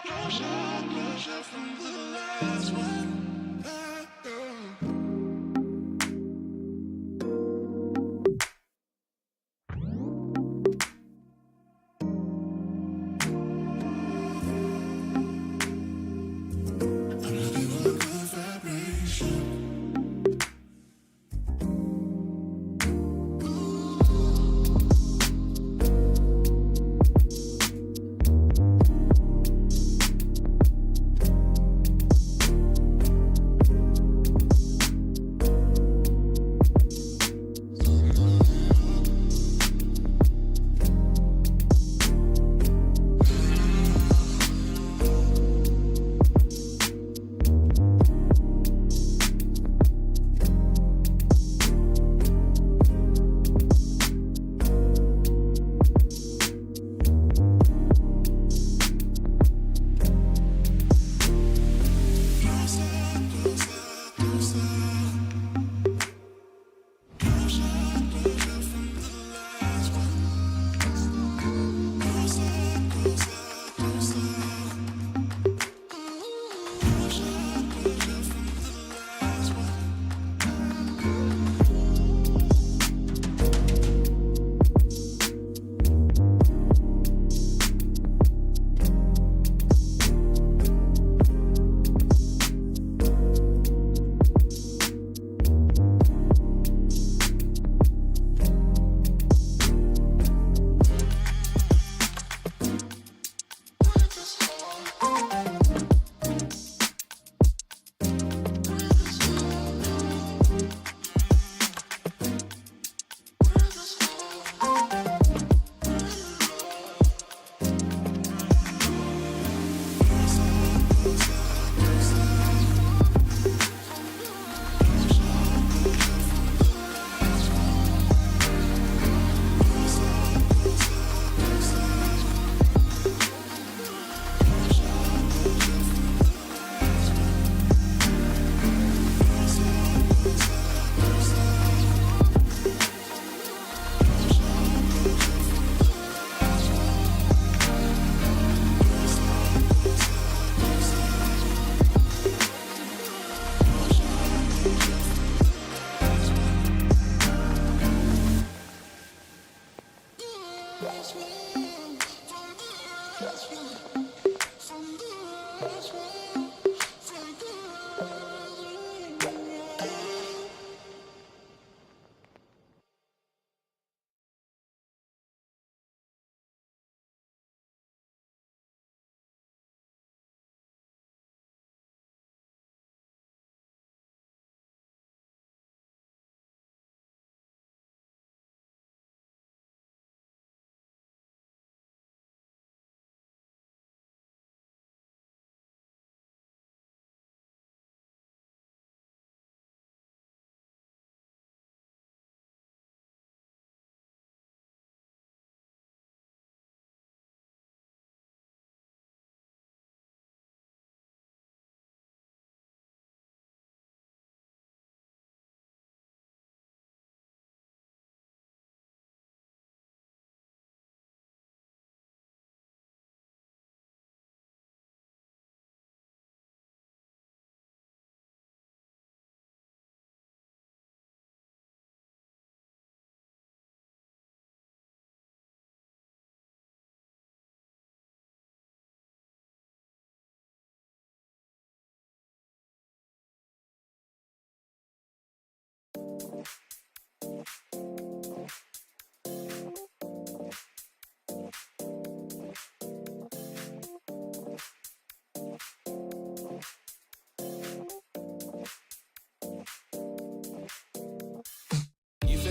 Closure from the last one.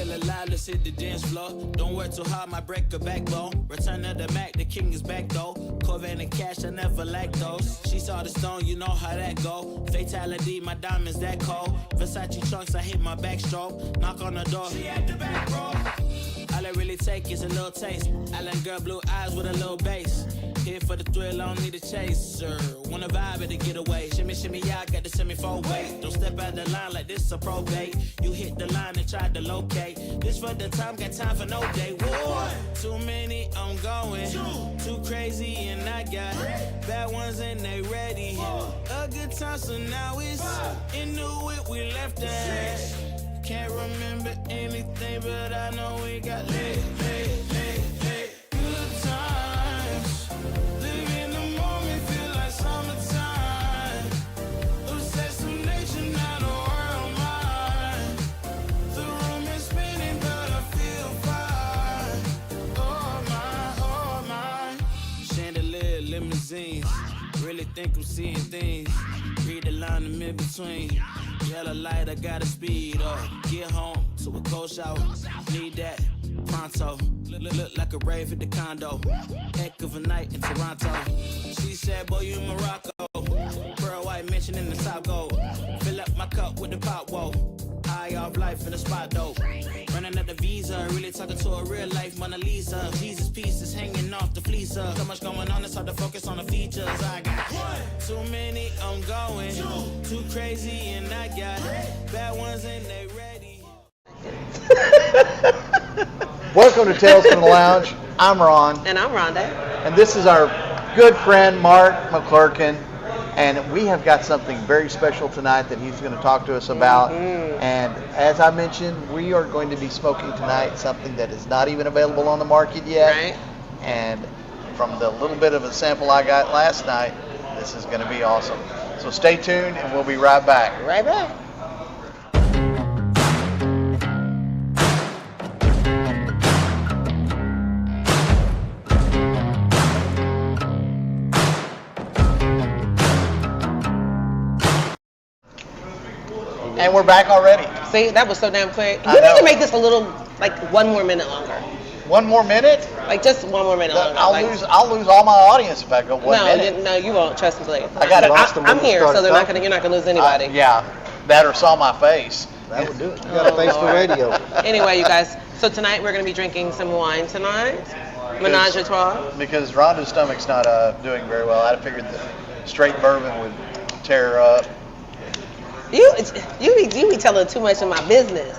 Alive, let's hit the dance floor. Don't work too hard, my break a backbone. Return of the Mac, the king is back though. Corvette and cash, I never lack those. She saw the stone, you know how that go. Fatality, my diamonds that cold. Versace trunks, I hit my backstroke. Knock on the door, she at the back, bro. All I really take is a little taste. Island girl, blue eyes with a little bass. Here for the thrill, I don't need a chaser. Wanna vibe at the getaway. Shimmy, shimmy, yeah, I got the semi-4 weight. Don't step out the line like this a probate. You hit the line and tried to locate. This for the time, got time for no day. One, too many, I'm going. Too crazy and I got Bad ones and they ready. A good time, so now it's in the whip we left at. Can't remember anything, but I know we got lit. Good times. Live in the moment, feel like summertime. Obsessive nation, not a world mine. The room is spinning, but I feel fine. Oh my. Chandelier, limousines. Really think I'm seeing things. Read the line in between. Yellow light, I gotta speed up. Get home to a cold shower. Need that pronto. Look like a rave at the condo. Heck of a night in Toronto. She said, boy, you in Morocco. Pearl white mention in the top gold. Fill up my cup with the pop, whoa. High off life in the spot, though. Running up the visa, really talking to a real life Mona Lisa. Jesus pieces hanging off the fleecer. So much going on, it's hard to focus on the features. I got too many, I'm going. Too crazy, and I got bad ones and they ready. Welcome to Tales from the Lounge. I'm Ron. And I'm Rhonda. And this is our good friend Mark McClurkin. And we have got something very special tonight that he's going to talk to us about. And as I mentioned, we are going to be smoking tonight something that is not even available on the market yet. Right. And from the little bit of a sample I got last night, this is going to be awesome. So stay tuned and we'll be right back. Right back. And we're back already. See, that was so damn quick. I You need know. to make this a little, like, 1 more minute longer. 1 more minute? Like, just 1 more minute longer. I'll like, lose all my audience if I go 1 minute. No, you won't. Trust me. I got it. I'm here, so you're not gonna lose anybody. Yeah, that or saw my face. That would do it. You got a face for radio. Anyway, you guys. So tonight we're gonna be drinking some wine tonight. Menage a trois. Because Rhonda's stomach's not doing very well. I figured that straight bourbon would tear her up. You be telling too much of my business.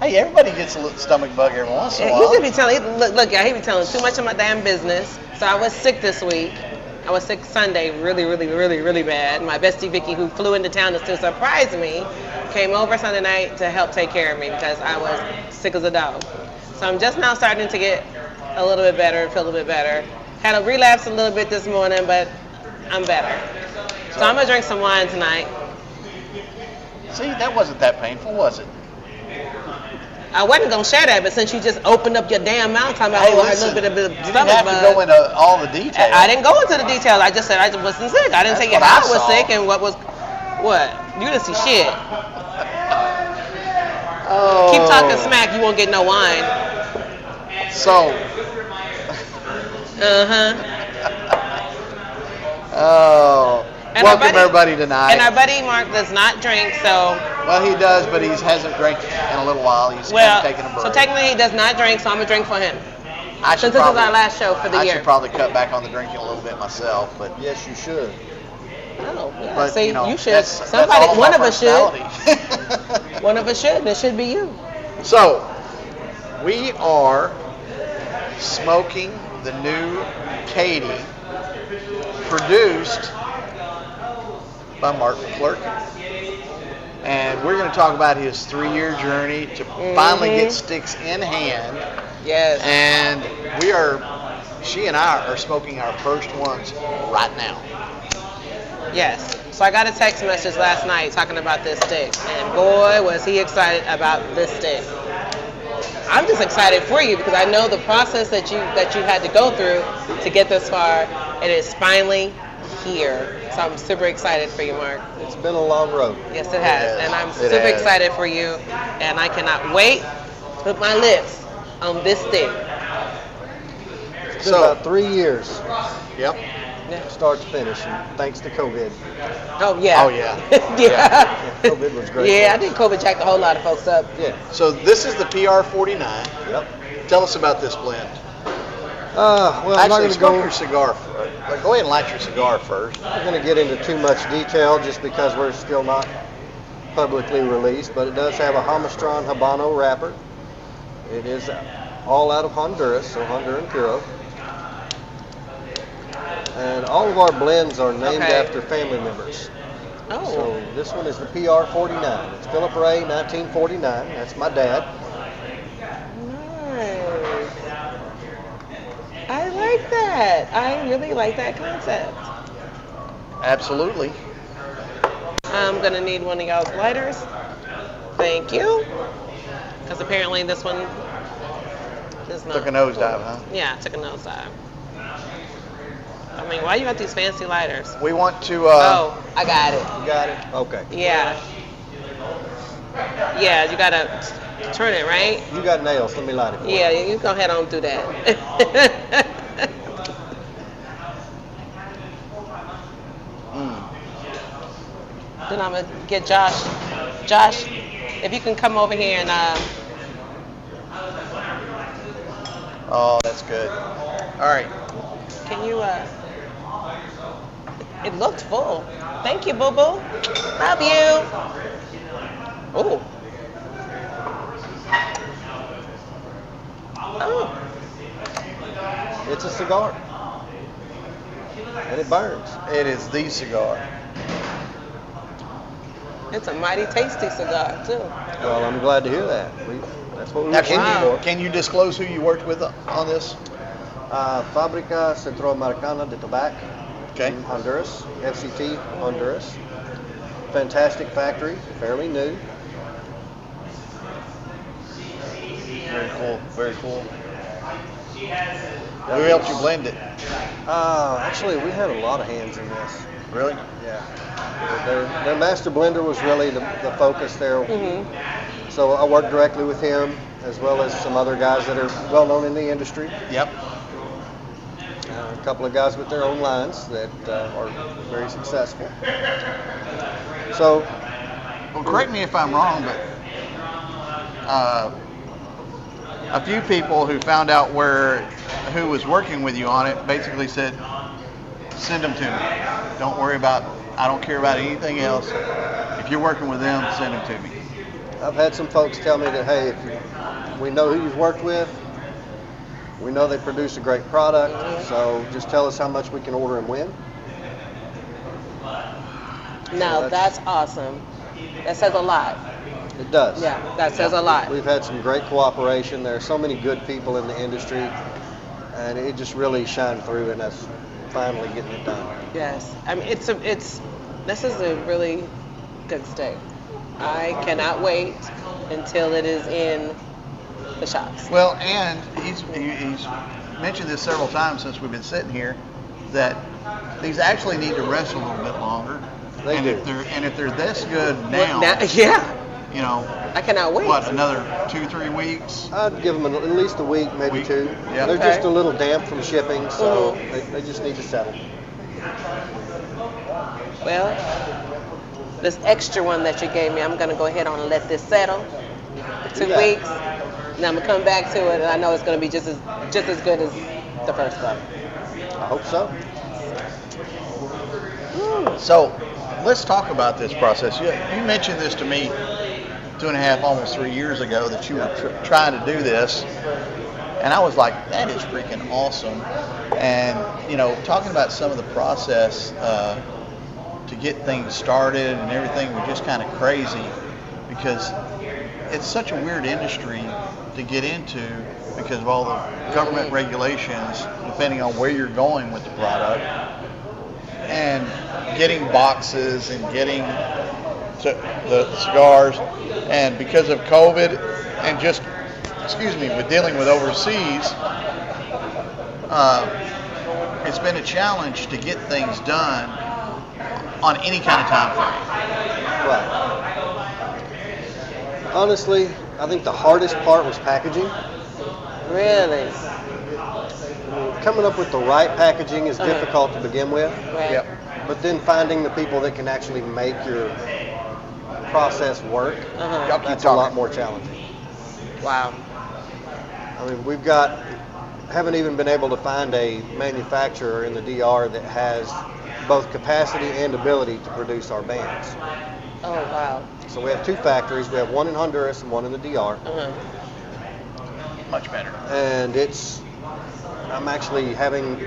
Hey, everybody gets a little stomach bug every once in a You while. should be telling. Look, he be telling too much of my damn business. So I was sick this week. I was sick Sunday, really bad. My bestie Vicky, who flew into town to surprise me, came over Sunday night to help take care of me because I was sick as a dog. So I'm just now starting to get a little bit better, feel a little bit better. Had a relapse a little bit this morning, but I'm better. So I'm gonna drink some wine tonight. See, that wasn't that painful, was it? I wasn't gonna share that, but since you just opened up your damn mouth talking about Hey, a listen, little bit of you stomach didn't have bug. to go into all the details. I didn't go into the details. I just said I wasn't sick. I didn't That's tell you what how I I was saw. sick and what was what. You didn't see shit. Oh. Keep talking smack. You won't get no wine. So. Oh. And our Welcome buddy- everybody tonight. And our buddy Mark does not drink, so Well, he does, but he hasn't drank in a little while. He's well. kind of taking a break. So technically he does not drink, so I'm gonna drink for him. I should Since this is probably- our last show for the I year. should probably cut back on the drinking a little bit myself, but Yes, you should. Oh, yeah. but See, you know, should. that's Somebody, all one my of us should. personality. One of us should. And it should be you. So, we are smoking the new Katie, produced by Mark McClurkin. And we're going to talk about his 3-year journey to finally get sticks in hand. Yes. And she and I are smoking our first ones right now. Yes. So I got a text message last night talking about this stick, and boy, was he excited about this stick. I'm just excited for you because I know the process that you had to go through to get this far, and it's finally here. So I'm super excited for you, Mark. It's been a long road. Yes, it has, has. and I'm It super has. excited for you, and I cannot wait to put my lips on this stick. It's been So- about 3 years, Yep. Yeah. start to finish, and thanks to COVID. Oh yeah. Oh, yeah. yeah. COVID was great. Yeah, I think COVID jacked a whole lot of folks up. Yeah. So this is the PR49. Yep. Tell us about this blend. Well, I'm not Actually, going to smoke go. your cigar. Go ahead and light your cigar first. I'm going to get into too much detail just because we're still not publicly released, but it does have a Hamastron Habano wrapper. It is all out of Honduras, so Honduran Puro. And all of our blends are named Okay. after family members. Oh. So this one is the PR49. It's Philip Ray, 1949. That's my dad. Nice. I like that. I really like that concept. Absolutely. I'm gonna need one of y'all's lighters. Thank you. Because apparently this one is not. Took a nosedive, huh? Yeah, I took a nosedive. I mean, why you got these fancy lighters? We want to. Oh, I got it. You got it? Okay. Yeah. Yeah, you gotta turn it, right? You got nails. Let me light it for Yeah, you. you go ahead on do that. Then I'm gonna get Josh. Josh, if you can come over here and Oh, that's good. All right. can you it looked full. Thank you, boo boo. Love you. Oh. Oh. It's a cigar. And it burns. It is the cigar. It's a mighty tasty cigar too. Well, I'm glad to hear that. That's what we Now, were shooting Wow. for. can you disclose who you worked with on this? Fábrica Centroamericana de Tobacco Okay. in Honduras, FCT Honduras. Fantastic factory, fairly new. Very cool. Very cool. Who helped you blend it? Actually, we had a lot of hands in this. Really? Yeah. Their master blender was really the focus there. Mm-hmm. So I worked directly with him as well as some other guys that are well known in the industry. Yep. A couple of guys with their own lines that are very successful. So, Well, correct me if I'm wrong, but a few people who found out who was working with you on it basically said, send them to me. Don't worry about, I don't care about anything else. If you're working with them, send them to me. I've had some folks tell me that, hey, we know who you've worked with. We know they produce a great product, so just tell us how much we can order and when. Now that's awesome. That says a lot. It does. Yeah, that says a lot. We've had some great cooperation. There are so many good people in the industry, and it just really shined through in us finally getting it done. Yes, I mean this is a really good steak. I cannot wait until it is in the shops. Well, and he's mentioned this several times since we've been sitting here, that these actually need to rest a little bit longer. They do. If they're this good now, Yeah, you know, I cannot wait. what, another 2-3 weeks? I'd give them at least a week, maybe Week? two. Yeah. They're Okay. just a little damp from shipping, so they just need to settle. Well, this extra one that you gave me, I'm gonna go ahead on and let this settle for 2 Do that. weeks. And I'm gonna come back to it, and I know it's gonna be just as good as the first one. I hope so. So let's talk about this process. You mentioned this to me 2.5, almost 3 years ago, that you were trying to do this, and I was like, that is freaking awesome. And talking about some of the process to get things started and everything was just kind of crazy, because it's such a weird industry to get into because of all the government regulations depending on where you're going with the product, and getting boxes and getting the cigars. And because of COVID and just, with dealing with overseas, it's been a challenge to get things done on any kind of time frame. Right. Honestly, I think the hardest part was packaging. Really? Coming up with the right packaging is Uh-huh. difficult to begin with. Right. Yep. But then finding the people that can actually make your process work, Uh-huh. Y'all keep that's a lot talking. more challenging. Wow. I mean, haven't even been able to find a manufacturer in the DR that has both capacity and ability to produce our bands. Oh wow. So we have two factories. We have one in Honduras and one in the DR. Uh-huh. Much better. And it's I'm actually having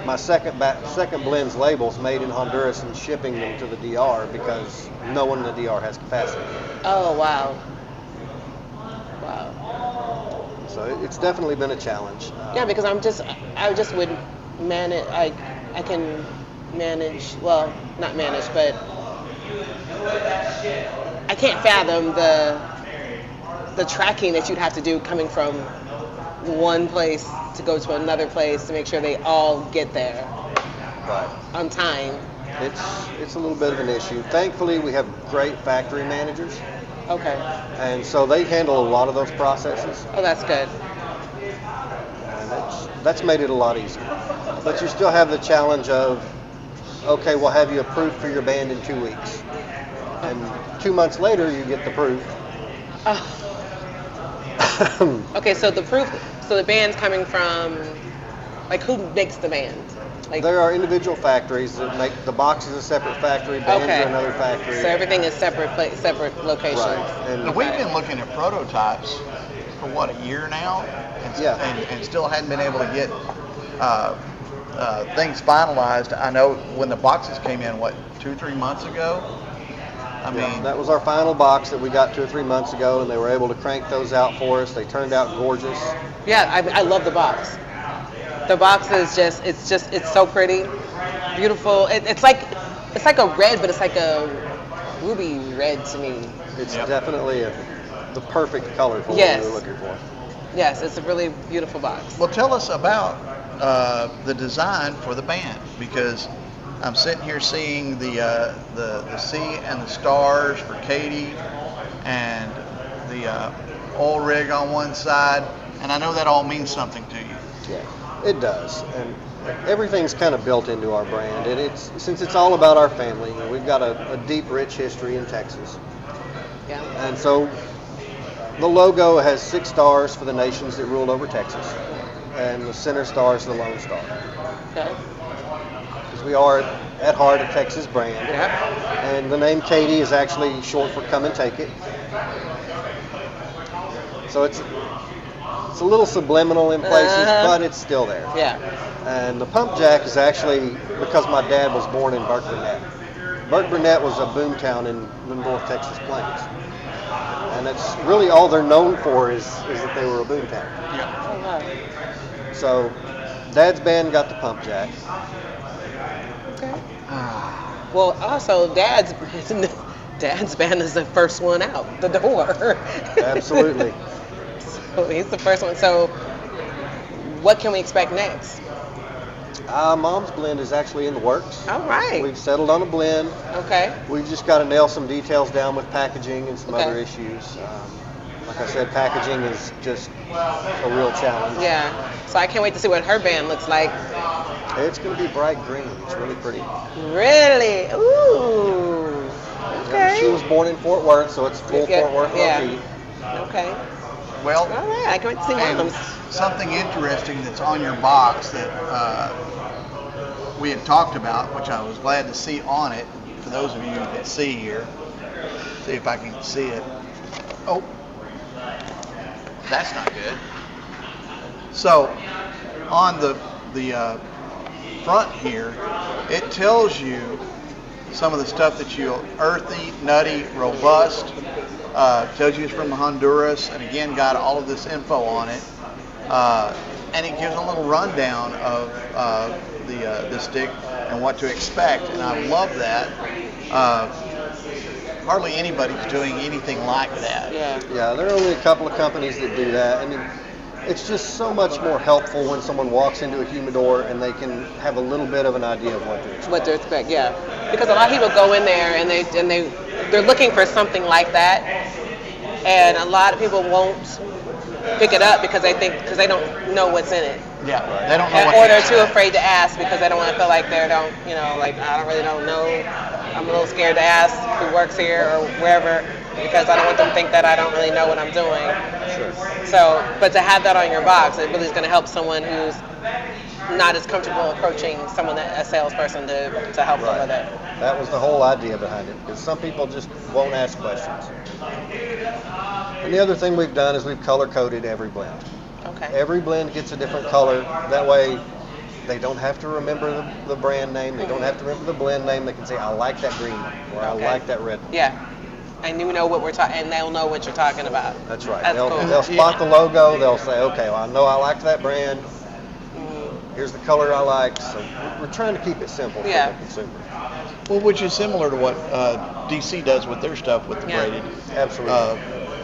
my second blend's labels made in Honduras and shipping them to the DR because no one in the DR has capacity. Oh, wow. Wow. So it's definitely been a challenge. Yeah, because I just would manage, I can manage, well, not manage, but I can't fathom the tracking that you'd have to do coming from one place to go to another place to make sure they all get there on time. It's a little bit of an issue. Thankfully, we have great factory managers. Okay. And so they handle a lot of those processes. Oh, that's good. And that's made it a lot easier. But you still have the challenge of, okay, we'll have you approved for your band in 2 weeks. And 2 months later, you get the proof. Okay, so the band's coming from, like, who makes the band? Like, there are individual factories that make the box is a separate factory, bands are another factory. So everything is separate locations. Right. And We've been looking at prototypes for what, a year now, and still hadn't been able to get things finalized. I know when the boxes came in, 2-3 months ago. I mean, that was our final box that we got 2 or 3 months ago, and they were able to crank those out for us. They turned out gorgeous. Yeah, I love the box. The box is it's so pretty, beautiful. It's like a red, but it's like a ruby red to me. It's definitely the perfect color for what we were looking for. Yes, it's a really beautiful box. well, tell us about the design for the band, because I'm sitting here seeing the sea and the stars for Katie, and the oil rig on one side, and I know that all means something to you. Yeah, it does, and everything's kind of built into our brand, and since it's all about our family. We've got a deep, rich history in Texas, and so the logo has 6 stars for the nations that ruled over Texas, and the center star is the Lone Star. Okay. Because we are at heart a Texas brand, Yeah. and the name Katie is actually short for Come and Take It. So it's a little subliminal in places, but it's still there. Yeah. And the pump jack is actually because my dad was born in Burke Burnett. Burke Burnett was a boomtown in the North Texas Plains. And that's really all they're known for is that they were a boomtown. Oh, wow. So Dad's band got the pump jack. Okay. Well, also Dad's band is the first one out the door. Absolutely. So he's the first one. So what can we expect next? Mom's blend is actually in the works. All right. We've settled on a blend. Okay. We've just got to nail some details down with packaging and some other issues. Like I said, packaging is just a real challenge. Yeah. So I can't wait to see what her band looks like. It's going to be bright green. It's really pretty. Really? Ooh. Okay. She was born in Fort Worth, so it's full Fort Worth yeah. OG. Okay. Well, All right. I can't wait to see and one. something interesting that's on your box that we had talked about, which I was glad to see on it, for those of you that see here. See if I can see it. Oh, that's not good. So, on the front here, it tells you some of the stuff that you earthy, nutty, robust. Tells you it's from Honduras, and again got all of this info on it. And it gives a little rundown of the stick and what to expect, and I love that. Hardly anybody's doing anything like that. Yeah, there are only a couple of companies that do that, and it's just so much more helpful when someone walks into a humidor and they can have a little bit of an idea of what to expect. Yeah. Because a lot of people go in there and they're looking for something like that, and a lot of people won't pick it up because they don't know what's in it. Yeah, they don't know. Or they're too afraid to ask because they don't want to feel like I don't really don't know. I'm a little scared to ask who works here or wherever because I don't want them to think that I don't really know what I'm doing. Sure. So, but to have that on your box, it really is going to help someone who's not as comfortable approaching a salesperson to help them with it. That was the whole idea behind it, because some people just won't ask questions. And the other thing we've done is we've color coded every blend. Okay. Okay. Every blend gets a different color. That way, they don't have to remember the brand name. They don't have to remember the blend name. They can say, I like that green one, or I like that red one. Yeah. And you know what we're talking, and they'll know what you're talking about. That's right. That's They'll, cool. they'll spot the logo. They'll say, okay, well, I know I like that brand. Here's the color I like. So we're trying to keep it simple for the consumer. Well, which is similar to what DC does with their stuff with the braided,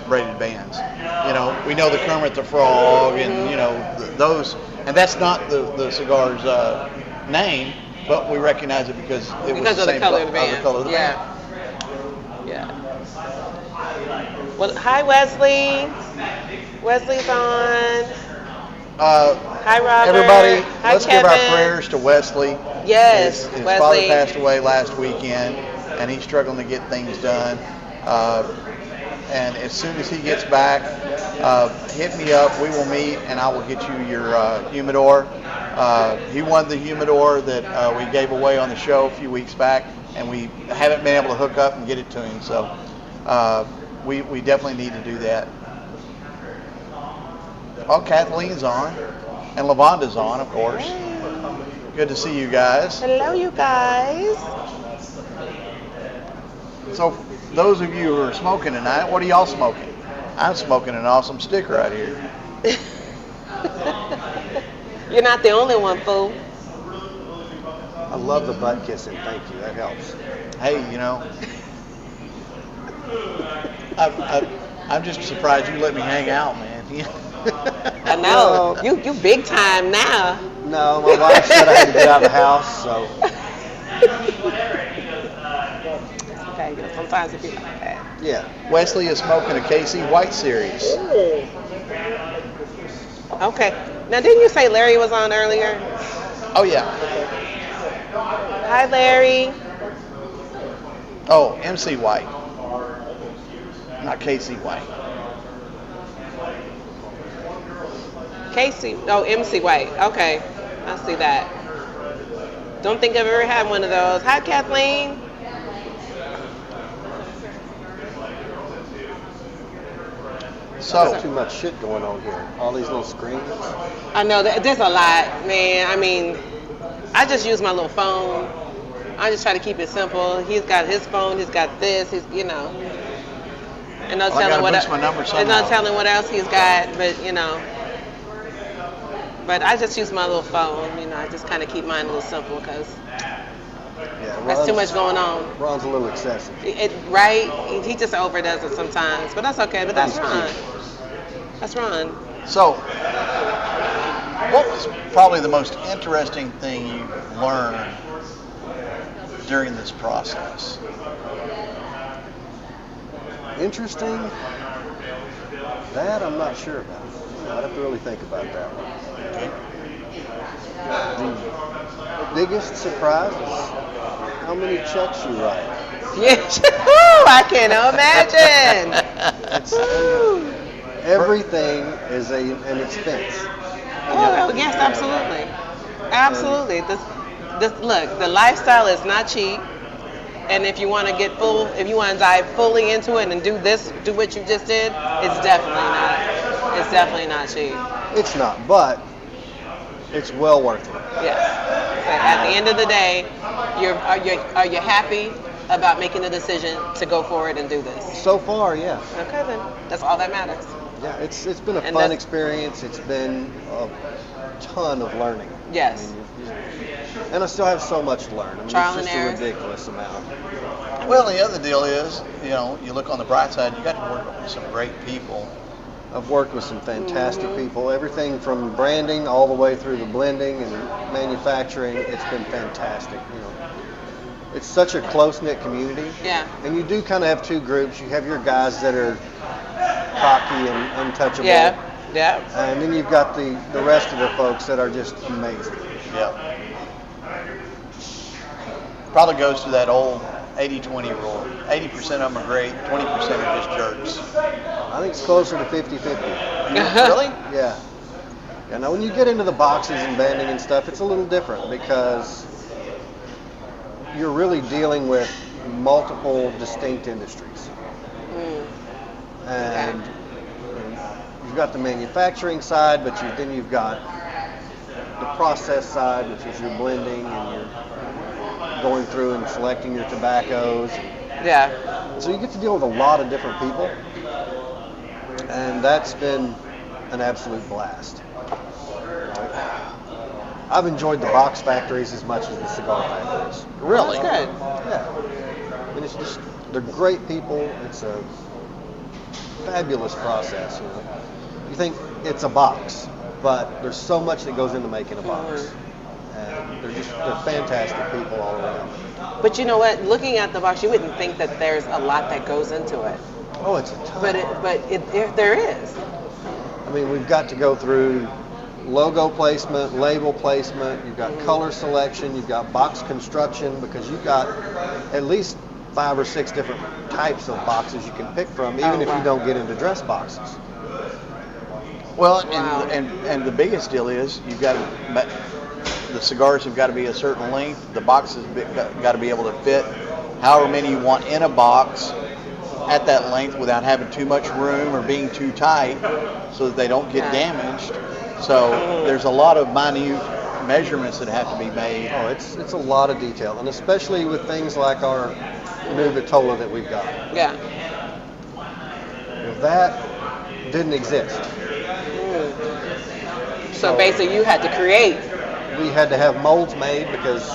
braided bands. You know, we know the Kermit the Frog, and you know those, and that's not the cigar's name, but we recognize it because it was the same color of the band. color of the band. Yeah. Well, hi Wesley. Wesley's on. Hi Robert. Everybody, hi let's Kevin. give our prayers to Wesley. Yes, his Wesley. father passed away last weekend, and he's struggling to get things done. And as soon as he gets back, hit me up. We will meet, and I will get you your humidor. He won the humidor that we gave away on the show a few weeks back, and we haven't been able to hook up and get it to him. So we definitely need to do that. Oh, Kathleen's on, and Lavonda's on, of course. Good to see you guys. Hello, you guys. So, those of you who are smoking tonight, what are y'all smoking? I'm smoking an awesome stick right here. You're not the only one, fool. I love the butt kissing. Thank you. That helps. Hey, you know, I'm just surprised you let me hang out, man. I know. You big time now. No, my wife said I had to get out of the house, so. Okay, you know, sometimes it be like that. Yeah. Wesley is smoking a KC White Series. Okay. Now, didn't you say Larry was on earlier? Oh, yeah. Hi, Larry. Oh, MC White. Not KC White. Casey. Oh, MC White. Okay. I see that. Don't think I've ever had one of those. Hi, Kathleen. So too much shit going on here. All these little screens. I know there's a lot, man. I mean, I just use my little phone. I just try to keep it simple. He's got his phone. He's got this. He's, you know. And no telling what else he's got, but you know. But I just use my little phone. You know, I just kind of keep mine a little simple because there's too much going on. Ron's a little excessive. Right? He just overdoes it sometimes, but that's okay. But that's Ron. That's Ron. So, what was probably the most interesting thing you learned during this process? Interesting? That I'm not sure about. I'd have to really think about that one. The biggest surprise is how many checks you write. Yes, I can imagine. Everything is an expense. Oh, yes, absolutely. Absolutely. Look, the lifestyle is not cheap. And if you want to if you want to dive fully into it and do what you just did, it's definitely not cheap. It's not, but it's well worth it. Yes. So at the end of the day, are you happy about making the decision to go forward and do this? So far, yeah. Okay, then. That's all that matters. Yeah, it's been a fun experience. It's been a ton of learning. Yes. And I still have so much to learn. I mean, Trial it's just and error. a ridiculous amount. Well, the other deal is, you know, you look on the bright side, you got to work with some great people. I've worked with some fantastic people, everything from branding all the way through the blending and manufacturing. It's been fantastic. You know, it's such a close-knit community. Yeah. And you do kind of have two groups. You have your guys that are cocky and untouchable. Yeah. Yeah. And then you've got the rest of the folks that are just amazing. Yeah. Probably goes to that old 80-20 rule. 80% of them are great, 20% are just jerks. I think it's closer to 50-50. Really? Yeah. Yeah. Now, when you get into the boxes and banding and stuff, it's a little different because you're really dealing with multiple distinct industries. And you've got the manufacturing side, but then you've got the process side, which is your blending and your going through and selecting your tobaccos. Yeah. So you get to deal with a lot of different people, and that's been an absolute blast. I've enjoyed the box factories as much as the cigar factories. Really? That's good. Yeah. And it's just, they're great people. It's a fabulous process. You think it's a box, but there's so much that goes into making a box. And they're fantastic people all around. But you know what? Looking at the box, you wouldn't think that there's a lot that goes into it. Oh, it's a ton. But there is. I mean, we've got to go through logo placement, label placement, you've got color selection, you've got box construction, because you've got at least 5 or 6 different types of boxes you can pick from, even if you don't get into dress boxes. Well, and the biggest deal is you've got the cigars have got to be a certain length. The boxes got to be able to fit however many you want in a box at that length without having too much room or being too tight, so that they don't get damaged. So there's a lot of minute measurements that have to be made. Oh, it's a lot of detail, and especially with things like our new Vitola that we've got. Yeah. Well, that didn't exist. So basically, you had to create. We had to have molds made because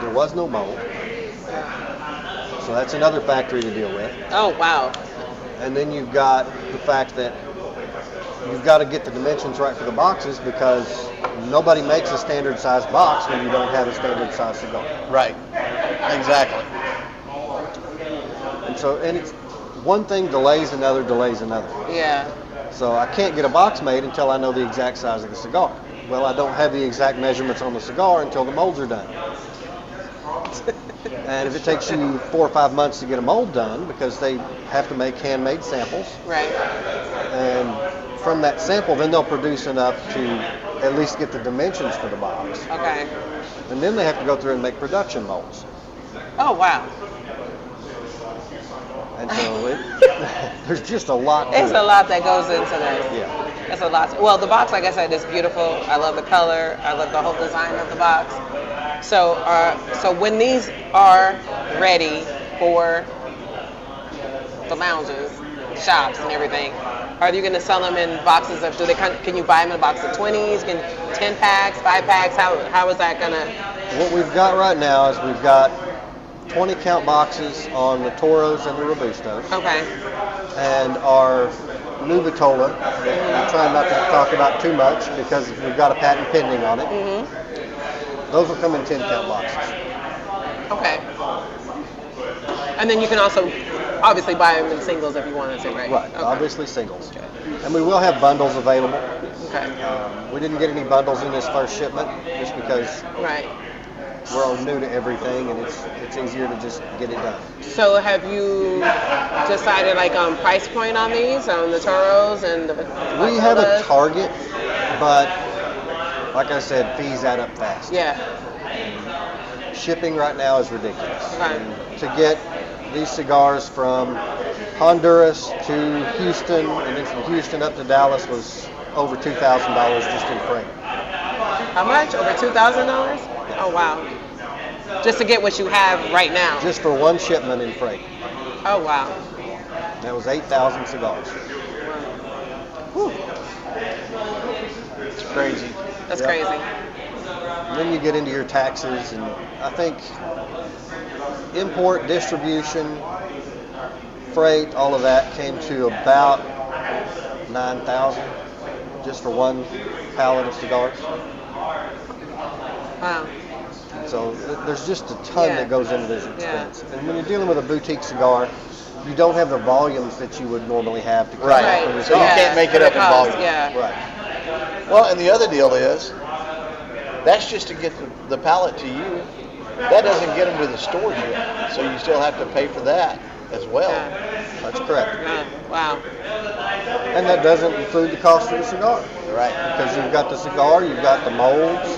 there was no mold. So that's another factory to deal with. Oh, wow. And then you've got the fact that you've got to get the dimensions right for the boxes, because nobody makes a standard size box when you don't have a standard size cigar. Right. Exactly. And it's one thing delays another. Yeah. So I can't get a box made until I know the exact size of the cigar. Well, I don't have the exact measurements on the cigar until the molds are done. And if it takes you 4 or 5 months to get a mold done, because they have to make handmade samples. Right. And from that sample, then they'll produce enough to at least get the dimensions for the box. Okay. And then they have to go through and make production molds. Oh, wow. And so there's just a lot. It's a lot that goes into this. Yeah. That's a lot. Well, the box, like I said, is beautiful. I love the color. I love the whole design of the box. So when these are ready for the lounges, shops, and everything, are you going to sell them in boxes of? Can you buy them in a box of 20s? 10 packs, 5 packs? How is that going to? What we've got right now is we've got 20 count boxes on the Toros and the Robustos. Okay. And our new Vitola, I'm trying not to talk about too much because we've got a patent pending on it. Mm-hmm. Those will come in 10 count boxes. Okay. And then you can also obviously buy them in singles if you wanted to, right? Right, okay. Obviously singles. Okay. And we will have bundles available. Okay. We didn't get any bundles in this first shipment just because we're all new to everything, and it's easier to just get it done. So have you decided on price point on these, on the Toros and the We have a target, but like I said, fees add up fast. Yeah. And shipping right now is ridiculous. Okay. And to get these cigars from Honduras to Houston, and then from Houston up to Dallas was over $2,000 just in freight. How much? Over $2,000? Oh, wow. Just to get what you have right now? Just for one shipment in freight. Oh, wow. That was 8,000 cigars. Whew. It's crazy. That's crazy. And then you get into your taxes, and I think import, distribution, freight, all of that came to about 9,000 just for one pallet of cigars. Wow. So there's just a ton that goes into this expense. And when you're dealing with a boutique cigar, you don't have the volumes that you would normally have to Right. So you can't make it up in volume. Yeah. Right. Well, and the other deal is, that's just to get the pallet to you. That doesn't get them to the stores yet. So you still have to pay for that as well. Yeah. That's correct. Wow. And that doesn't include the cost of the cigar. Right. Because you've got the cigar, you've got the molds.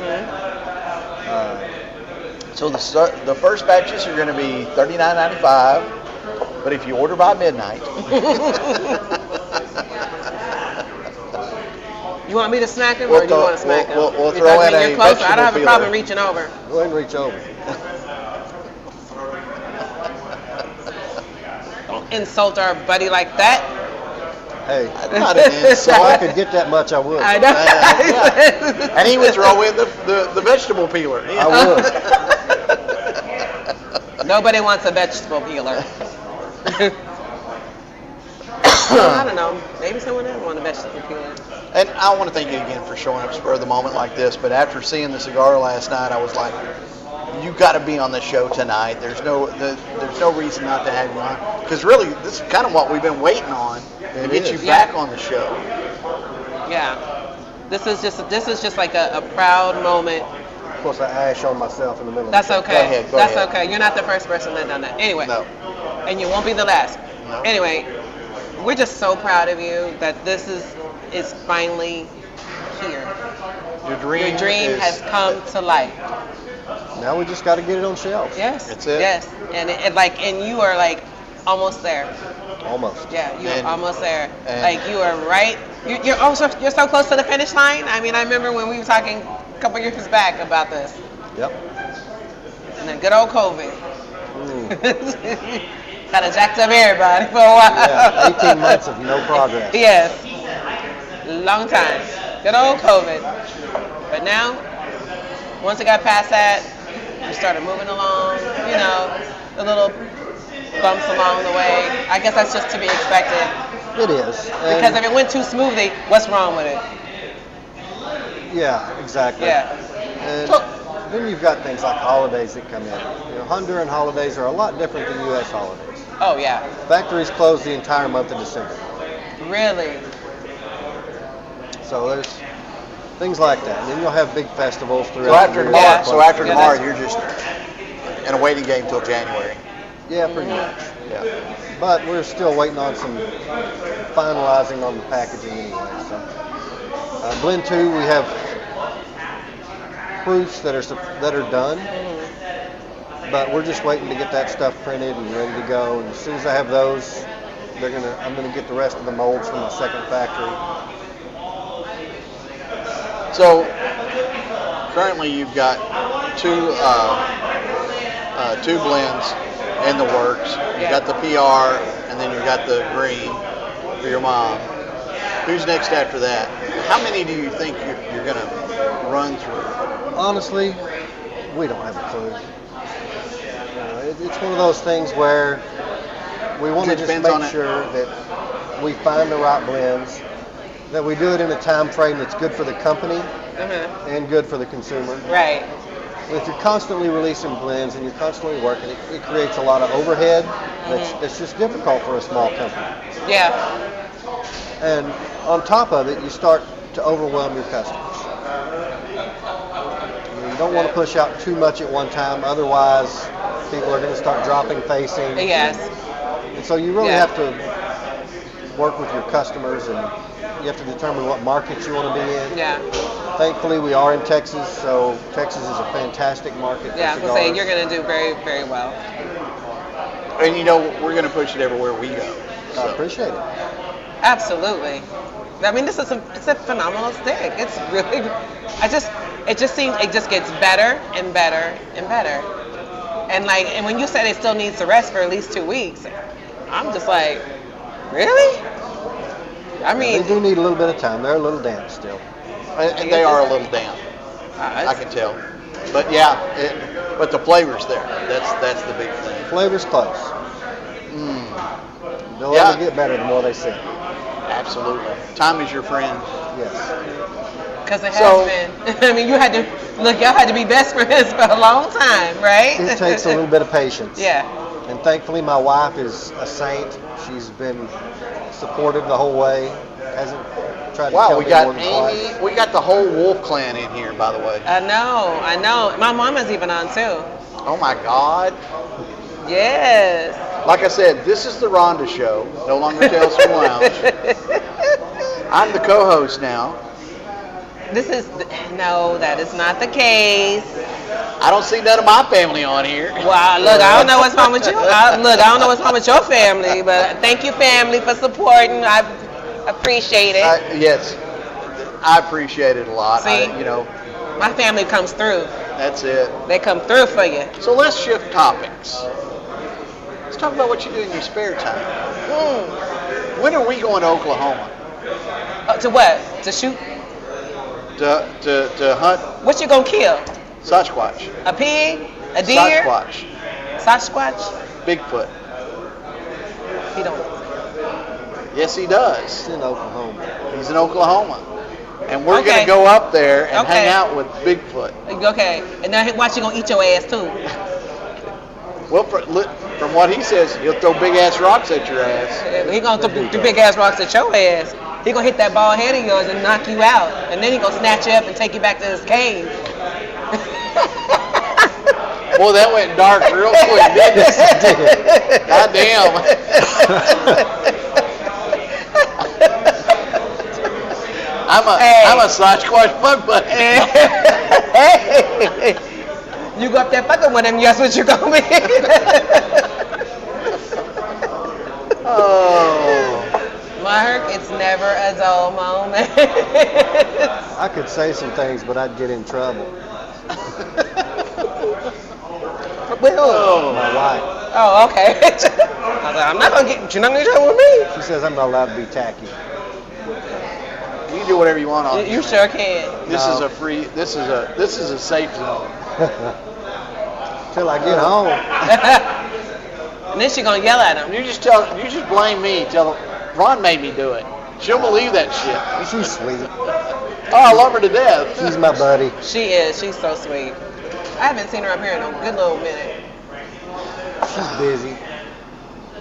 So the first batches are going to be $39.95, but if you order by midnight, You want me to smack him, We'll or do you want to smack him? we'll Because, throw I in mean, a you're closer. I don't have a vegetable problem peeler. reaching over. Go ahead and reach over. Don't insult our buddy like that. Hey, Not an if I insult. could get that much, I would. I know. Yeah. And he would throw in the vegetable peeler. I would. Nobody wants a vegetable peeler. I don't know. Maybe someone else want a vegetable peeler. And I want to thank you again for showing up spur of the moment like this. But after seeing the cigar last night, I was like, you got to be on the show tonight. There's no reason not to have you on. Because really, this is kind of what we've been waiting on to get you back on the show. Yeah. This is just like a proud moment. Of course, I ash on myself in the middle. That's of the show. okay. Go ahead. Okay. You're not the first person that done that. Anyway. No. And you won't be the last. No. Anyway, we're just so proud of you that this is finally here. Your dream has come to life. Now we just got to get it on shelves. Yes. That's it. Yes. And you are like almost there. Almost. Yeah, you're And- almost there. and- Like you are right. You're so close to the finish line. I mean, I remember when we were talking a couple years back about this. Yep. And then good old COVID. Mm. Kind of jacked up everybody for a while. Yeah, 18 months of no progress. Yes. Long time. Good old COVID. But now, once it got past that, we started moving along, the little bumps along the way. I guess that's just to be expected. It is. Because if it went too smoothly, what's wrong with it? Yeah, exactly. Yeah. And then you've got things like holidays that come in. Honduran holidays are a lot different than U.S. holidays. Oh, yeah. Factories close the entire month of December. Really? So there's things like that. And then you'll have big festivals So throughout after the year. tomorrow, Yeah, that's- you're just in a waiting game till January. Yeah, pretty much. Yeah. But we're still waiting on some finalizing on the packaging anyway. So, Blend 2, we have proofs that are done, but we're just waiting to get that stuff printed and ready to go. And as soon as I have those, I'm gonna get the rest of the molds from the second factory. So currently you've got two blends in the works. You've got the PR, and then you've got the green for your mom. Who's next after that? How many do you think you're going to run through? Honestly, we don't have a clue. It's one of those things where we want to just make sure that we find the right blends, that we do it in a time frame that's good for the company and good for the consumer. Right. If you're constantly releasing blends and you're constantly working, it creates a lot of overhead that's just difficult for a small company. Yeah. And on top of it, you start to overwhelm your customers. You don't want to push out too much at one time, otherwise people are going to start dropping facing. Yes. And so you really have to work with your customers, and you have to determine what markets you want to be in. Yeah. Thankfully, we are in Texas, so Texas is a fantastic market for Yeah, I was cigars. going to say, you're going to do very, very well. And we're going to push it everywhere we go. I appreciate it. Absolutely. I mean, it's a phenomenal stick. It's really, it just gets better and better and better. And when you said it still needs to rest for at least 2 weeks, I'm just like, really? I mean, They do need a little bit of time. They're a little damp still. And they are a little damp. I can tell. But but the flavor's there. That's the big thing. Flavor's close. They'll only get better the more they sit. Absolutely. Time is your friend. Yes. because it has been. I mean, y'all had to be best friends for a long time, right? It takes a little bit of patience. Yeah. And thankfully, my wife is a saint. She's been supportive the whole way. Hasn't tried to Wow, tell we me got more than Amy. twice. We got the whole Wolf clan in here, by the way. I know. My mama's even on too. Oh my God. Yes. Like I said, this is the Rhonda show. No longer Tales from Lounge. I'm the co-host now. No, that is not the case. I don't see none of my family on here. Well, look, I don't know what's wrong with you. I don't know what's wrong with your family, but thank you, family, for supporting. I appreciate it. Yes. I appreciate it a lot. See? My family comes through. That's it. They come through for you. So let's shift topics. Let's talk about what you do in your spare time. When are we going to Oklahoma? To what? To shoot? To hunt What you gonna kill? Sasquatch. A pig? A deer? Sasquatch. Sasquatch? Bigfoot. He don't. Yes, he does. It's in Oklahoma. He's in Oklahoma. And we're Okay. going to go up there and Okay. hang out with Bigfoot. Okay. And now watch you gonna eat your ass too. Well, from what he says, he'll throw big ass rocks at your ass. He gonna throw the big ass rocks at your ass. He gonna hit that bald head of yours and knock you out. And then he gonna snatch you up and take you back to his cave. Boy, that went dark real quick, didn't it? God damn. I'm a Sasquatch bug buddy. You go up there fucking with him, guess what you gonna be? Oh. Mark, it's never a dull moment. I could say some things, but I'd get in trouble. With who? Oh. My wife. Oh, okay. I was like, you're not gonna get in trouble with me. She says I'm not allowed to be tacky. You can do whatever you want on You this. sure can. This No. is a free. This is a safe zone. Till I get home. And then she gonna yell at him. You just blame me. Tell her, Ron made me do it. She'll believe that shit. She's sweet. Oh, I love her to death. She's my buddy. She is. She's so sweet. I haven't seen her up here in a good little minute. She's busy.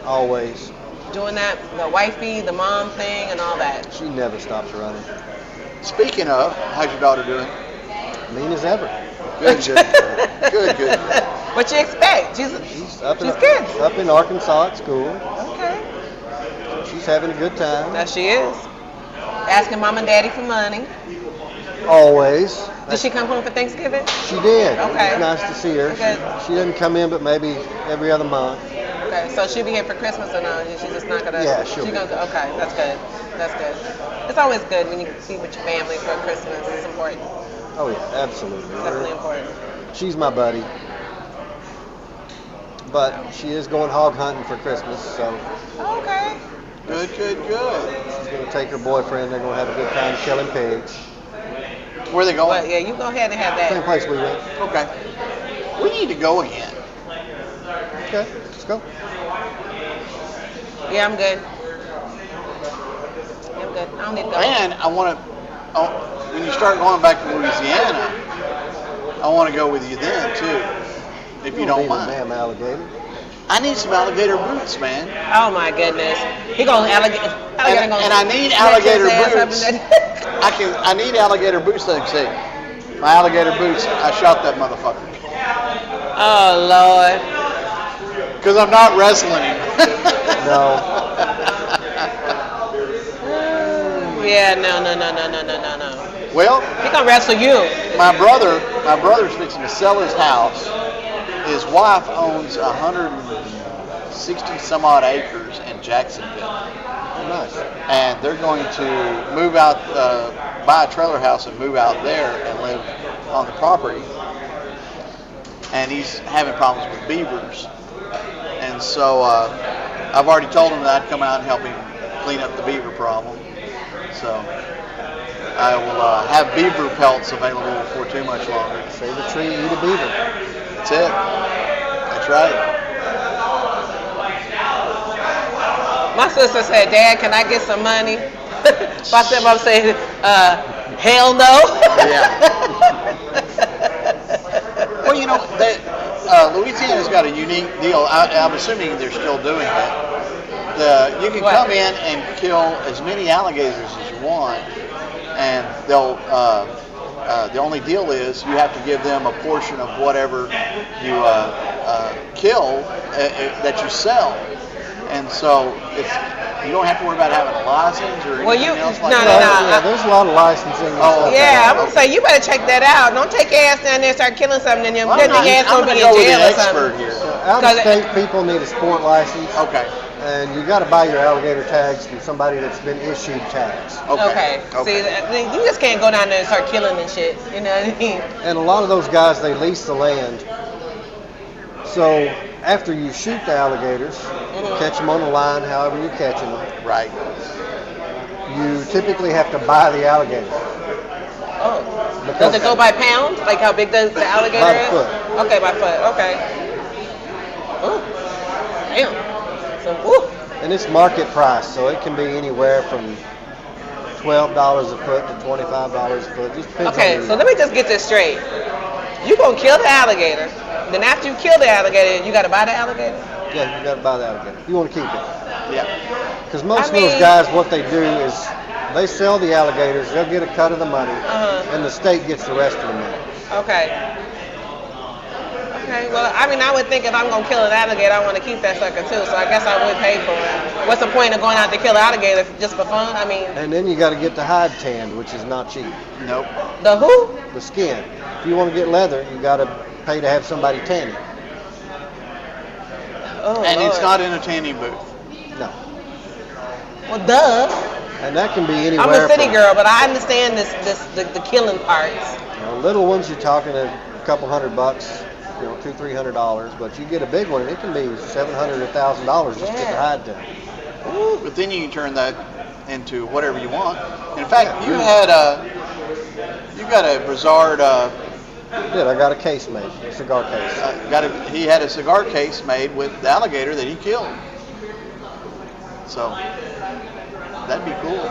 Always. Doing that, the wifey, the mom thing, and all that. She never stops running. Speaking of, how's your daughter doing? Mean as ever. Good, good. Good. What you expect? She's Up in, good. Up in Arkansas at school. Okay. She's having a good time. There she is. Asking mom and daddy for money. Always. Did she come home for Thanksgiving? She did. Okay. It was nice to see her. Okay. She doesn't come in but maybe every other month. Okay, so she'll be here for Christmas or no? She's just not gonna. Yeah, she'll be. Okay, that's good. That's good. It's always good when you can be with your family for Christmas. It's important. Oh yeah, absolutely. Definitely important. She's my buddy. But she is going hog hunting for Christmas, so Okay. Good. she's going to take her boyfriend. They're going to have a good time killing pigs. Where are they going? Well, yeah, you go ahead and have Same that. place we went. Okay. We need to go again. Okay, let's go. Yeah, I'm good. I'm good. I don't need to go. And I want to, when you start going back to Louisiana, I want to go with you then too, if you don't need a mind. damn alligator. I need some alligator boots, man. Oh my goodness. He gonna alligator. And I need alligator boots. I need alligator boots that I can see. My alligator boots, I shot that motherfucker. Oh Lord. Because I'm not wrestling him. No. Yeah, no. Well, He gonna wrestle you. my brother's fixing to sell his house. His wife owns 160 some odd acres in Jacksonville. Oh, nice. And they're going to move out, buy a trailer house and move out there and live on the property. And he's having problems with beavers. And so I've already told him that I'd come out and help him clean up the beaver problem. So I will have beaver pelts available before too much longer. Save a tree, eat a beaver. That's it. That's right. My sister said, Dad, can I get some money? My stepmom said, hell no. Yeah. Well, you know, Louisiana's got a unique deal. I'm assuming they're still doing it. You can What? come in and kill as many alligators as you want, and they'll. The only deal is you have to give them a portion of whatever you kill that you sell, and so you don't have to worry about having a license or Well, anything else like no, that. Yeah, there's a lot of licensing. and Oh, stuff. Yeah, I'm gonna say you better check that out. Don't take your ass down there and start killing something, and Well, then your ass I'm gonna be gonna in go with jail the or expert something. here. Out of state people need a sport license. Okay. And you got to buy your alligator tags from somebody that's been issued tags. Okay. See, you just can't go down there and start killing and shit. You know what I mean? And a lot of those guys, they lease the land. So after you shoot the alligators, catch them on the line, however you're catching them. Right. You typically have to buy the alligator. Oh. Does it go by pound? Like how big does the alligator By the is? foot. Okay, by foot. Okay. Oh. Damn. So, woo. And it's market price, so it can be anywhere from $12 a foot to $25 a foot. Just depends Okay, on so let me just get this straight. You gonna kill the alligator, then after you kill the alligator, you gotta buy the alligator? Yeah, you got to buy the alligator. You want to keep it. Yeah. Because most of those guys, what they do is they sell the alligators, they'll get a cut of the money, and the state gets the rest of the money. Okay. Okay, well, I mean, I would think if I'm going to kill an alligator, I want to keep that sucker too, so I guess I would pay for it. What's the point of going out to kill an alligator just for fun? I mean... And then you got to get the hide tanned, which is not cheap. Nope. The who? The skin. If you want to get leather, you got to pay to have somebody tan it. Oh, And Lord. it's not in a tanning booth. No. Well, duh. And that can be anywhere. I'm a city from, girl, but I understand the killing parts. You know, little ones, you're talking a couple $100, you know, $200-300. But you get a big one, it can be $700 or $1,000 just to get the hide done. Ooh, but then you can turn that into whatever you want. In fact, you got a Brizard. I did. I got a case made, a cigar case. He had a cigar case made with the alligator that he killed. So that'd be cool.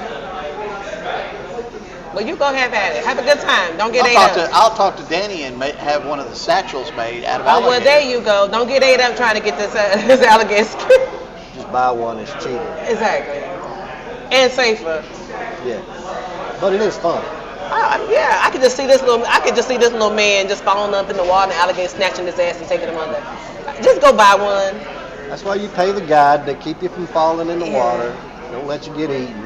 Well, you go have at it. Have a good time. Don't get ate up. I'll talk to Danny and have one of the satchels made out of Oh, alligator. well, there you go. Don't get ate up trying to get this alligator skin. Just buy one, it's cheaper. Exactly. And safer. Yeah. But it is fun. Yeah, I could just see this little man just falling up in the water and the alligator snatching his ass and taking him under. Just go buy one. That's why you pay the guide. They keep you from falling in the water. Don't let you get eaten.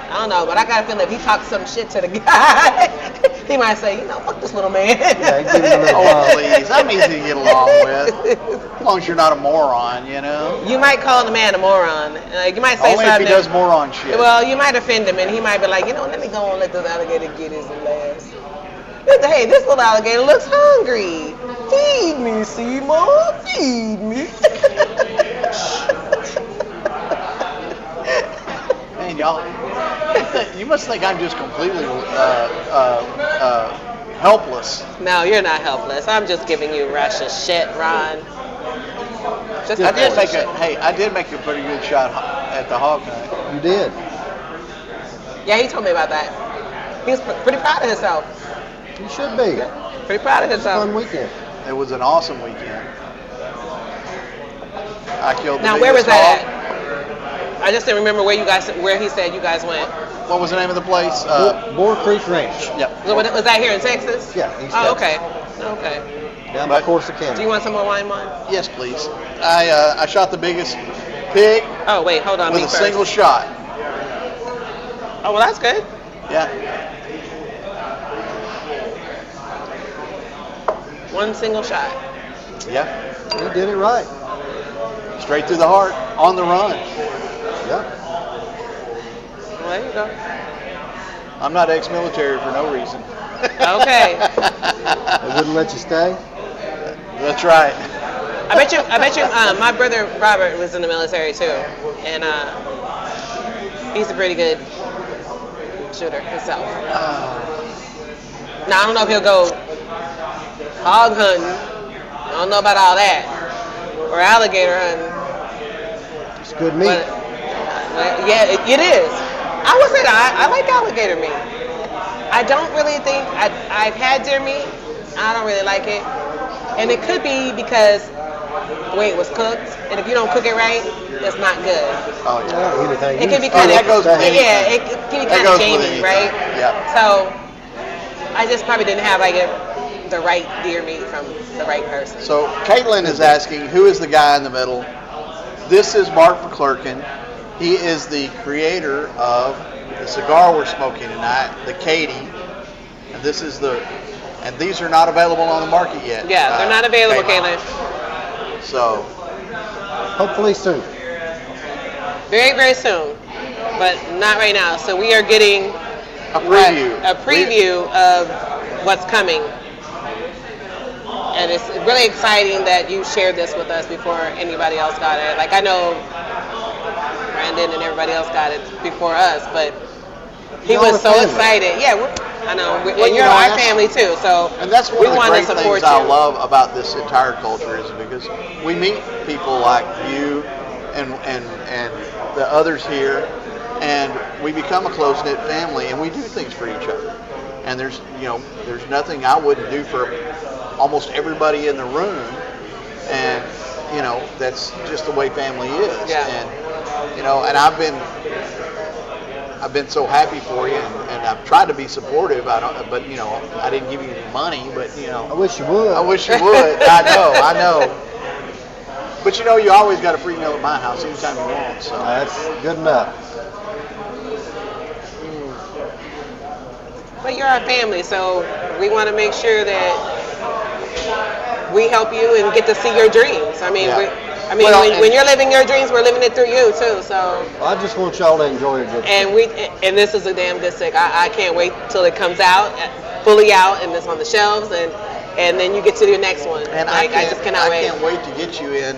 I don't know, but I got a feeling if he talks some shit to the guy, he might say, fuck this little man. Yeah, give him a little Oh, please. I'm easy to get along with. As long as you're not a moron, you know? You might call the man a moron. You might say Only something. if he does moron shit. Well, you might offend him, and he might be like, let me go and let this alligator get his last. Hey, this little alligator looks hungry. Feed me, Seymour. Feed me. Man, y'all, you must think I'm just completely helpless. No, you're not helpless. I'm just giving you Russia shit, Ron. Just I did make a pretty good shot at the hog hunt. You did. Yeah, he told me about that. He was pretty proud of himself. You should be. Pretty proud of himself. Fun weekend. It was an awesome weekend. I killed the Now, where was biggest hog. that at? I just didn't remember where he said you guys went. What was the name of the place? Boar Creek Ranch. Yep. So was that here in Texas? Yeah, East Oh, Texas. okay. Down by Corsicana. Do you want some more wine? Yes, please. I shot the biggest pig Oh, wait, hold on. with me a first. single shot. Oh, well, that's good. Yeah. One single shot. Yeah. You did it right. Straight through the heart, on the run. Yeah. Well, there you go. I'm not ex-military for no reason. Okay. They wouldn't let you stay. That's right. I bet you, my brother Robert was in the military too, and he's a pretty good shooter himself. Now I don't know if he'll go hog hunting. I don't know about all that, or alligator hunting. It's good meat. But yeah, it is. I would say that I like alligator meat. I don't really think I've had deer meat. I don't really like it, and it could be because the way it was cooked, and if you don't cook it right, it's not good. Oh yeah. Anything. It can be Oh, kind that goes of with anything. yeah, it can be That kind of goes with gamey, anything. right? Yeah. So I just probably didn't have the right deer meat from the right person. So Caitlin is asking, who is the guy in the middle? This is Mark McClurkin. He is the creator of the cigar we're smoking tonight, the Katie. And these are not available on the market yet. Yeah, they're not available, Caitlin. So Hopefully soon. Very, very soon, but not right now. So we are getting A preview of what's coming. And it's really exciting that you shared this with us before anybody else got it. Like I know Brandon and everybody else got it before us, but he was so excited. Yeah, I know. And you're our family too, so And that's one we of the want to great support things I you. love about this entire culture is because we meet people like you and the others here, and we become a close-knit family, and we do things for each other. And there's nothing I wouldn't do for almost everybody in the room, and that's just the way family is. Yeah. And I've been so happy for you, and I've tried to be supportive. But I didn't give you any money, but I wish you would. I wish you would. I know. But you always got a free meal at my house anytime you want. So That's good enough. But you're our family, so we want to make sure that we help you and get to see your dreams. I mean, Well, when you're living your dreams, we're living it through you too. So. I just want y'all to enjoy a good And this is a damn good stick. I can't wait till it comes out, fully out, and it's on the shelves, and then you get to your next one. And I just cannot wait. I can't wait to get you in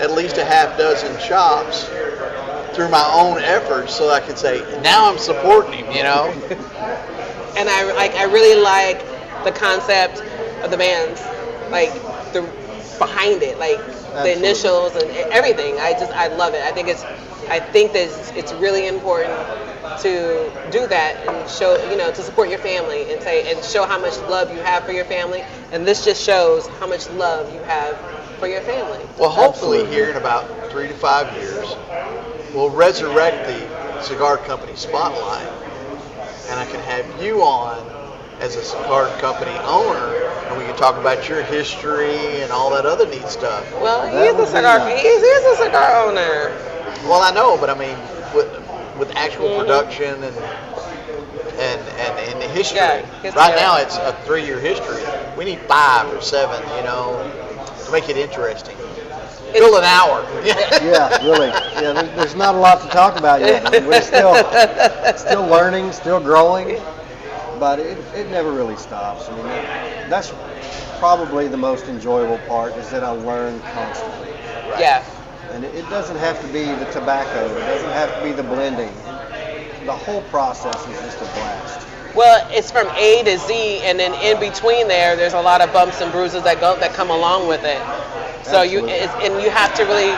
at least a half dozen shops through my own efforts, so I can say now I'm supporting him. And I really like the concept of the bands, like the behind it, like the initials and everything. I love it. I think that it's really important to do that and show, to support your family and show how much love you have for your family. And this just shows how much love you have for your family. Well, hopefully here in about 3 to 5 years, we'll resurrect the cigar company spotlight, and I can have you on as a cigar company owner, and we can talk about your history and all that other neat stuff. Well, he's a cigar owner. Well, I know, but I mean, with actual production and the history. Yeah, right now, it's a 3-year history. We need 5 or 7, to make it interesting. Fill an hour. Yeah, really. Yeah, there's not a lot to talk about yet. I mean, we're still learning, still growing, but it never really stops. I mean, that's probably the most enjoyable part is that I learn constantly. Right. Yeah. And it doesn't have to be the tobacco. It doesn't have to be the blending. The whole process is just a blast. Well, it's from A to Z, and then in between there's a lot of bumps and bruises that come along with it. So you have to really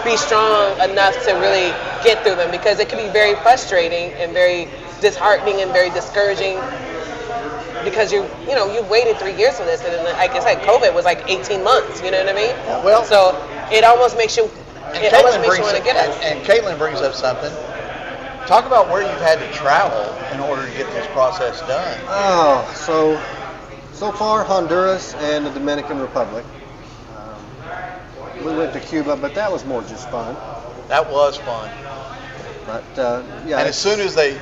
be strong enough to really get through them, because it can be very frustrating and very disheartening and very discouraging, because you waited 3 years for this, and then, like I said, COVID was like 18 months. You know what I mean? Well, so it almost makes you. It almost makes you want to get it. And Caitlin brings up something. Talk about where you've had to travel in order to get this process done. Oh, so far Honduras and the Dominican Republic. We went to Cuba, but that was more just fun. That was fun. But yeah. And as soon as they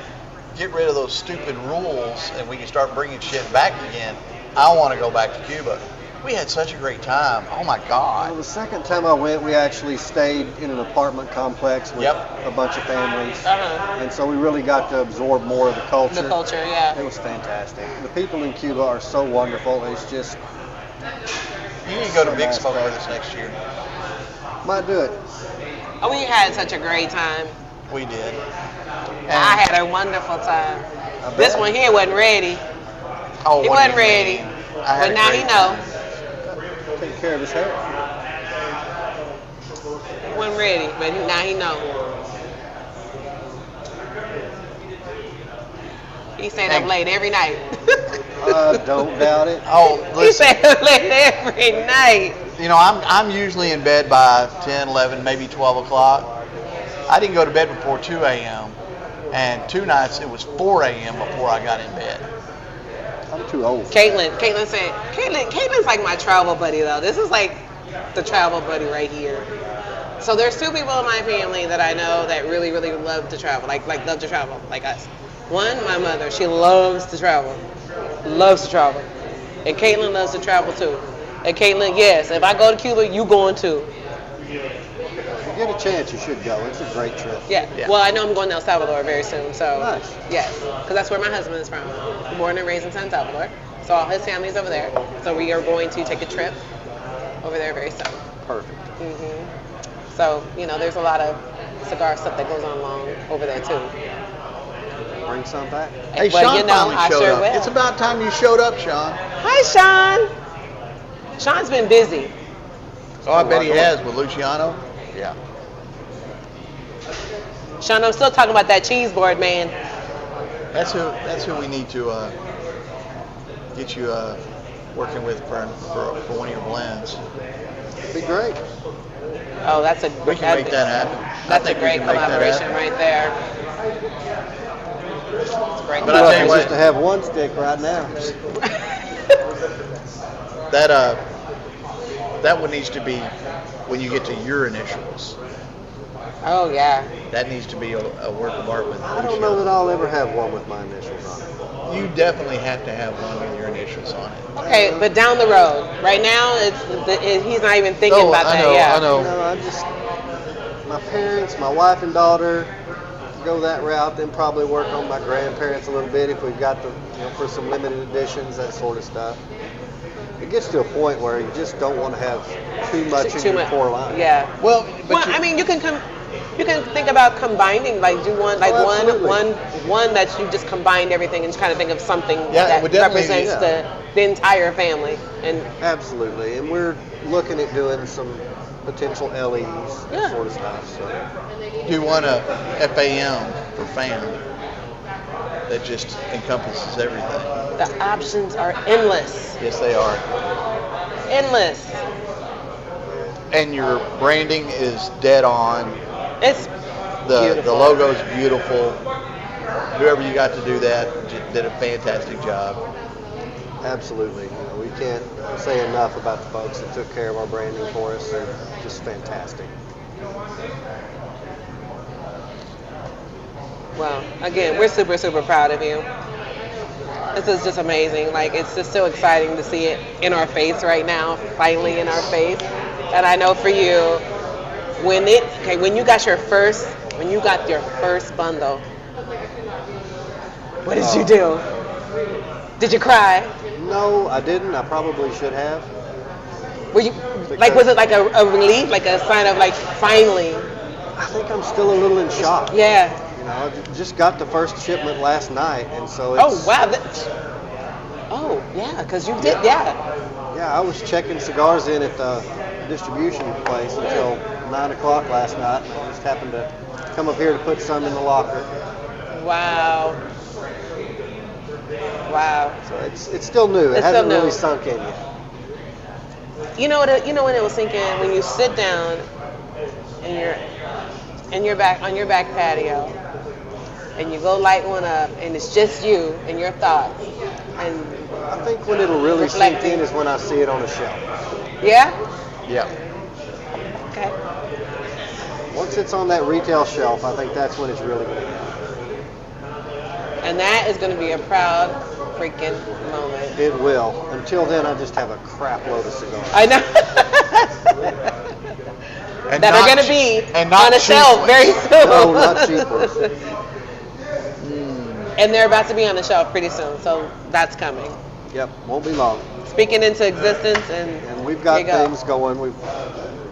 get rid of those stupid rules and we can start bringing shit back again, I want to go back to Cuba. We had such a great time. Oh my God. Well, the second time I went, we actually stayed in an apartment complex with a bunch of families. Uh-huh. And so we really got to absorb more of the culture. The culture, yeah. It was fantastic. The people in Cuba are so wonderful. It's just... You need to go to Big Smoke with us next year. Might do it. Oh, we had such a great time. We did. I had a wonderful time. bet. This one here wasn't ready. Oh, He what do wasn't you ready. mean? I had But a now great he know. Take care of his hair. He wasn't ready, but now he know. He stayed up late every night. Don't doubt it. Oh, He listen. stayed up late every night. I'm usually in bed by 10, 11, maybe 12 o'clock. I didn't go to bed before 2 a.m. And 2 nights it was 4 a.m. before I got in bed. I'm too old. Caitlin said, Caitlin's like my travel buddy though. This is like the travel buddy right here. So there's 2 people in my family that I know that really, really love to travel, like love to travel, like us. One, my mother, she loves to travel. And Caitlin loves to travel too. And Caitlin, yes, if I go to Cuba, you going too. you get a chance, you should go. It's a great trip. Yeah. Yeah. Well, I know I'm going to El Salvador very soon, so Nice. yes, because that's where my husband is from. Born and raised in San Salvador, so all his family's over there. So we are going to take a trip over there very soon. Perfect. So there's a lot of cigar stuff that goes on along over there too. Bring some back. Hey, Well, Sean finally I showed sure up. will. It's about time you showed up, Sean. Hi, Sean. Sean's been busy. Oh, I bet he has with Luciano. Yeah. Sean, I'm still talking about that cheese board, man. That's who we need to get you working with for one of your blends. Be great. Oh, that's a We can make that happen. I That's a think we great can make that collaboration happen. right there. It's a great But I tell you Lucky what- just to have one stick right now. That one needs to be when you get to your initials. Oh yeah. That needs to be a work of art with I don't know that I'll ever have one with my initials on it. You definitely have to have one with your initials on it. Okay, but down the road. Right now, he's not even thinking about that. Yeah. I know. My parents, my wife and daughter, go that route, then probably work on my grandparents a little bit if we've got for some limited editions, that sort of stuff. It gets to a point where you just don't want to have too much in your core line. Yeah. Well, I mean, you can think about combining, like do one, like absolutely. one that you just combined everything and just kind of think of something Yeah, it that would definitely- represents the entire family. And Absolutely, and we're looking at doing some potential LEs, that Yeah. sort of stuff. So. do you want a FAM for fam that just encompasses everything? the options are endless, Yes, they are. endless. And your branding is dead on. It's The beautiful. logo's beautiful. Whoever you got to do that did a fantastic job. Absolutely. We can't say enough about the folks that took care of our branding for us. They're just fantastic. Well, again, we're super, super proud of you. This is just amazing. Like, it's just so exciting to see it in our face right now, finally in our face. And I know for you, when you got your first bundle, what did you do? Did you cry? No, I didn't. I probably should have. Were you, like, was it like a relief, like a sign of like, finally? I think I'm still a little in shock. Yeah. I just got the first shipment last night, and so Oh, it's... wow. Yeah, because you did, yeah. Yeah, I was checking cigars in at the distribution place until 9 o'clock last night, and I just happened to come up here to put some in the locker. Wow. Wow. So it's still new. It It's hasn't still really new. sunk in yet. You know when it was sinking? When you sit down on your back patio and you go light one up and it's just you and your thoughts and I think when it'll really sink reflecting. in is when I see it on a shelf. Yeah? Yeah. Okay. Once it's on that retail shelf, I think that's when it's really going to go. And that is going to be a proud freaking moment. It will. Until then, I just have a crap load of cigars. I know. And that not are going to che- be and not on a cheap shelf ones. very soon. No, not cheap ones. And they're about to be on the shelf pretty soon, so that's coming. Yep, won't be long. Speaking into existence, and we've got there you go. things going. We're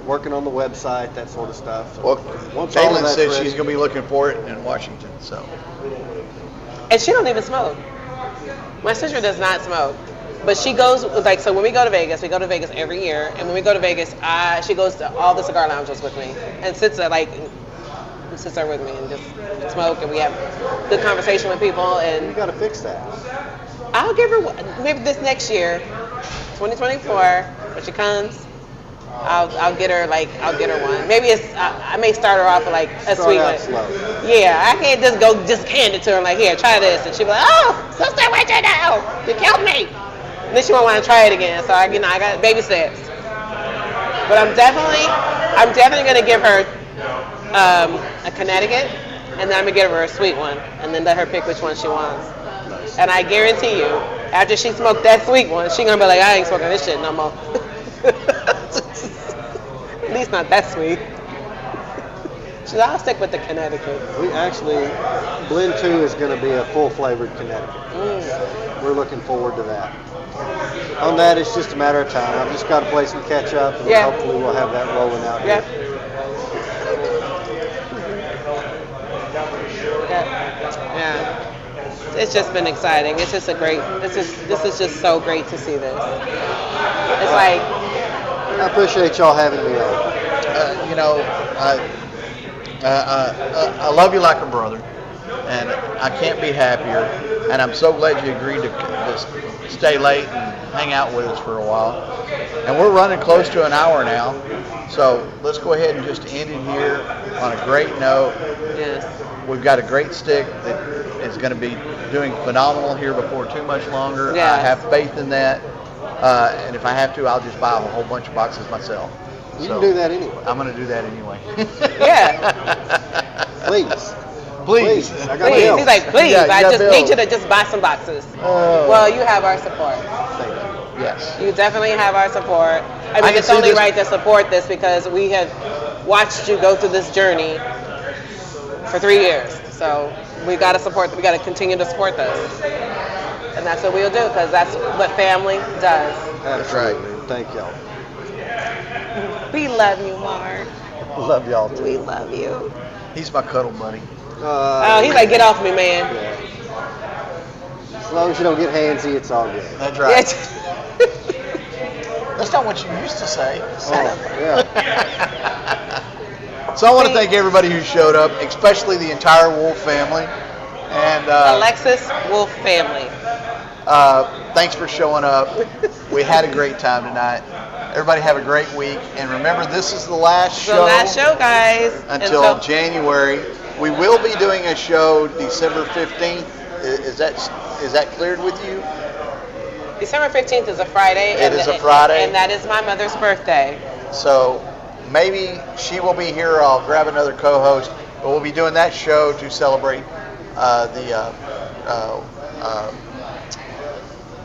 working on the website, that sort of stuff. So Well, once all of Caitlin that's said ready- she's going to be looking for it in Washington. So And she don't even smoke. My sister does not smoke. But she goes, like, so when we go to Vegas every year. And when we go to Vegas, she goes to all the cigar lounges with me and sits there with me and just smoke. And we have good conversation with people. You And got to fix that. I'll give her, maybe this next year, 2024, when she comes, I'll get her one. Maybe I may start her off with like a Start sweet out one. slow. Yeah, I can't just hand it to her like, here, try this, and she'll be like, oh, sister, what you do? You killed me. And then she won't want to try it again. So I got baby steps. But I'm definitely gonna give her a Connecticut, and then I'm gonna give her a sweet one, and then let her pick which one she wants. Nice. And I guarantee you, after she smoked that sweet one, she gonna be like, I ain't smoking this shit no more. At least not that sweet. She's I'll stick with the Connecticut. We actually, blend 2 is going to be a full flavored Connecticut. We're looking forward to that. On that, it's just a matter of time. I've just got to play some catch up, and hopefully we'll have that rolling out here. Yeah. It's just been exciting. It's just this is just so great to see this. It's like I appreciate y'all having me on. I love you like a brother, and I can't be happier. And I'm so glad you agreed to stay late and hang out with us for a while. And we're running close to an hour now, so let's go ahead and just end it here on a great note. yes. We've got a great stick that is going to be doing phenomenal here before too much longer. Yes. I have faith in that. And if I have to, I'll just buy a whole bunch of boxes myself. You can do that anyway. I'm going to do that anyway. Yeah. Please. Please. I got Please. bills. He's like, please. Yeah, you I got just bills. need you to just buy some boxes. Oh. Well, you have our support. Thank you. Yes. You definitely have our support. I mean, can it's see only this- right to support this because we have watched you go through this journey for 3 years. So we got to support. We got to continue to support this, and that's what we'll do because that's what family does. That's right. Absolutely. Thank y'all. We love you, Mark. Love y'all too. We love you. He's my cuddle buddy. Oh, he's like, get off me, man. Yeah. As long as you don't get handsy, it's all good. That's right. That's not what you used to say. Yeah. So I want to thank everybody who showed up, especially the entire Wolf family. And Alexis Wolf family. thanks for showing up. We had a great time tonight. Everybody have a great week. And remember, this is the last show. The last show, guys. Until January. We will be doing a show December 15th. Is that cleared with you? December 15th is a Friday. It is a Friday. And that is my mother's birthday. So maybe she will be here. I'll grab another co-host. But we'll be doing that show to celebrate the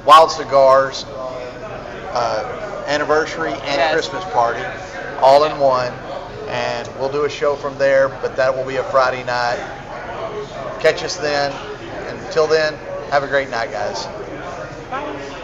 Wild Cigars anniversary and Christmas party all in one. And we'll do a show from there, but that will be a Friday night. Catch us then. And until then, have a great night, guys. Bye.